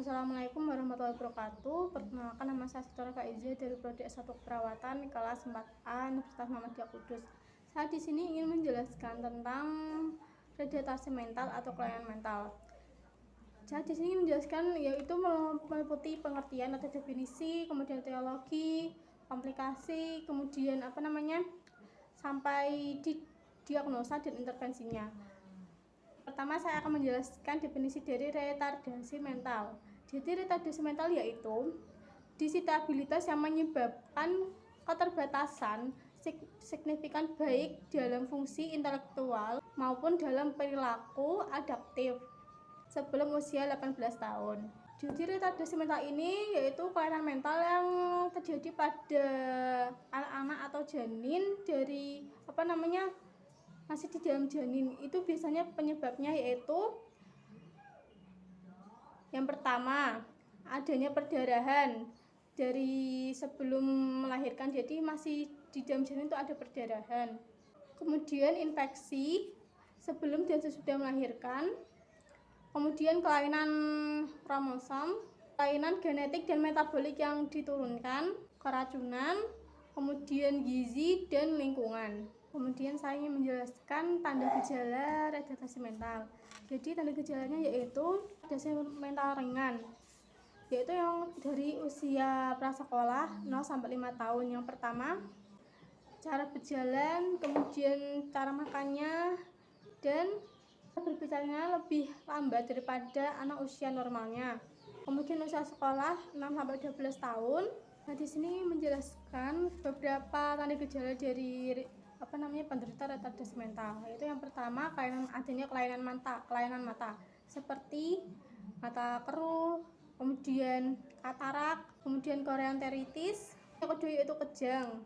Assalamualaikum warahmatullahi wabarakatuh. Perkenalkan, nama saya Sitora Faiza dari Prodi S1 Keperawatan kelas 4A Universitas Muhammadiyah Kudus. Saya di sini ingin menjelaskan tentang rehabilitasi mental atau kelainan mental. Saya di sini menjelaskan yaitu meliputi pengertian atau definisi, kemudian teologi, komplikasi, kemudian sampai di diagnosa dan intervensinya. Pertama, saya akan menjelaskan definisi dari retardasi mental. Jadi retardasi mental yaitu disabilitas yang menyebabkan keterbatasan signifikan baik dalam fungsi intelektual maupun dalam perilaku adaptif sebelum usia 18 tahun. Jadi retardasi mental ini yaitu kelainan mental yang terjadi pada anak-anak atau janin dari masih di dalam janin. Itu biasanya penyebabnya yaitu yang pertama, adanya perdarahan dari sebelum melahirkan, jadi masih di dalam janin itu ada perdarahan. Kemudian infeksi sebelum dan sesudah melahirkan. Kemudian kelainan kromosom, kelainan genetik dan metabolik yang diturunkan, keracunan, kemudian gizi dan lingkungan. Kemudian saya ingin menjelaskan tanda gejala retardasi mental. Jadi tanda gejalanya yaitu retardasi mental ringan, yaitu yang dari usia prasekolah 0 sampai 5 tahun. Yang pertama, cara berjalan, kemudian cara makannya, dan berbicaranya lebih lambat daripada anak usia normalnya. Kemudian usia sekolah 6 sampai 12 tahun. Nah, di sini menjelaskan beberapa tanda gejala dari penderita retardasi mental. Yaitu yang pertama, adanya kelainan mata seperti mata keruh, kemudian katarak, kemudian chorioanteritis. Yang kedua yaitu kejang.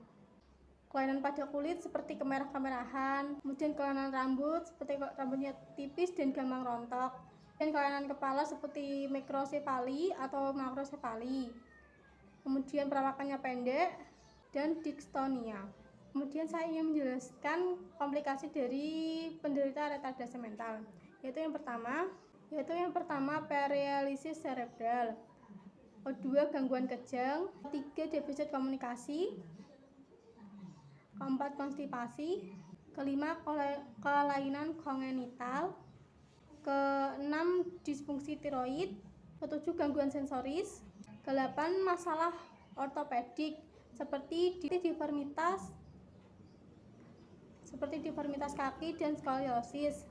Kelainan pada kulit seperti kemerah-kemerahan, kemudian kelainan rambut seperti rambutnya tipis dan gampang rontok, dan kelainan kepala seperti mikrosefali atau makrosefali. Kemudian perawakannya pendek dan dikstonia. Kemudian saya ingin menjelaskan komplikasi dari penderita retardasi mental. Yaitu yang pertama paralisis cerebral, kedua gangguan kejang, ketiga defisit komunikasi, keempat konstipasi, kelima kelainan kongenital, keenam disfungsi tiroid, ketujuh gangguan sensoris, kedelapan masalah ortopedik seperti deformitas kaki dan skoliosis,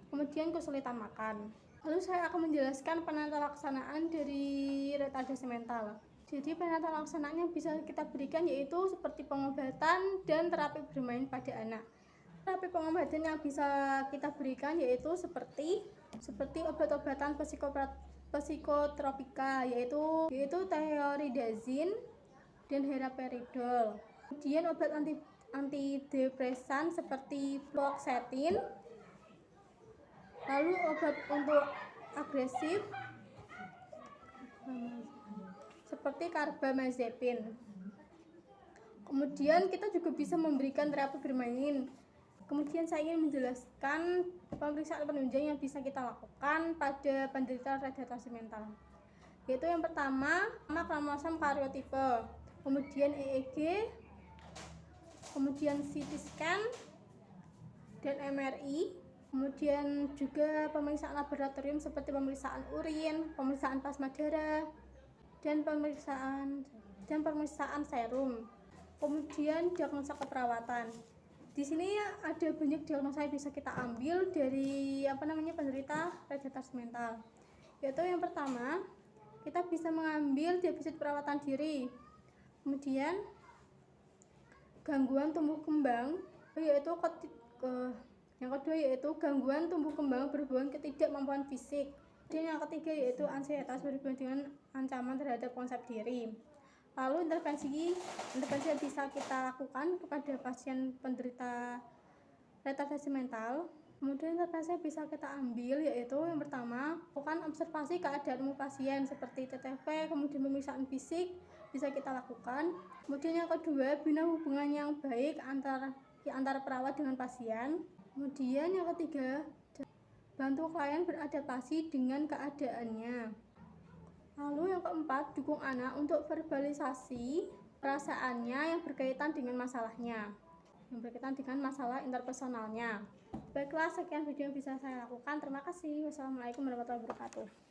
kemudian kesulitan makan. Lalu saya akan menjelaskan penata laksanaan dari retardasi mental. Jadi penata laksanaan yang bisa kita berikan yaitu seperti pengobatan dan terapi bermain pada anak. Terapi pengobatan yang bisa kita berikan yaitu seperti obat-obatan psikotropika yaitu thioridazin dan haloperidol. Kemudian obat antidepresan seperti fluoxetine. Lalu obat untuk agresif seperti carbamazepine. Kemudian kita juga bisa memberikan terapi bermain. Kemudian saya ingin menjelaskan pemeriksaan penunjang yang bisa kita lakukan pada penderita retardasi mental. Yaitu yang pertama, kromosom karyotipe, kemudian EEG, kemudian CT scan dan MRI, kemudian juga pemeriksaan laboratorium seperti pemeriksaan urin, pemeriksaan plasma darah, dan pemeriksaan serum. Kemudian diagnosa keperawatan. Di sini ada banyak diagnosa yang bisa kita ambil dari penderita retardasi mental. Yaitu yang pertama, kita bisa mengambil defisit perawatan diri. Kemudian gangguan tumbuh kembang, yang kedua yaitu gangguan tumbuh kembang berhubungan ketidakmampuan fisik. Dan yang ketiga yaitu ansietas berhubungan dengan ancaman terhadap konsep diri. Lalu intervensi yang bisa kita lakukan kepada pasien penderita retardasi mental. Kemudian intervensi yang bisa kita ambil yaitu yang pertama, lakukan observasi keadaan umum pasien seperti TTP, kemudian pemeriksaan fisik bisa kita lakukan. Kemudian yang kedua, bina hubungan yang baik antara perawat dengan pasien. Kemudian yang ketiga, bantu klien beradaptasi dengan keadaannya. keempat, dukung anak untuk verbalisasi perasaannya yang berkaitan dengan masalahnya, yang berkaitan dengan masalah interpersonalnya. Baiklah, sekian video yang bisa saya lakukan. Terima kasih. Wassalamualaikum warahmatullahi wabarakatuh.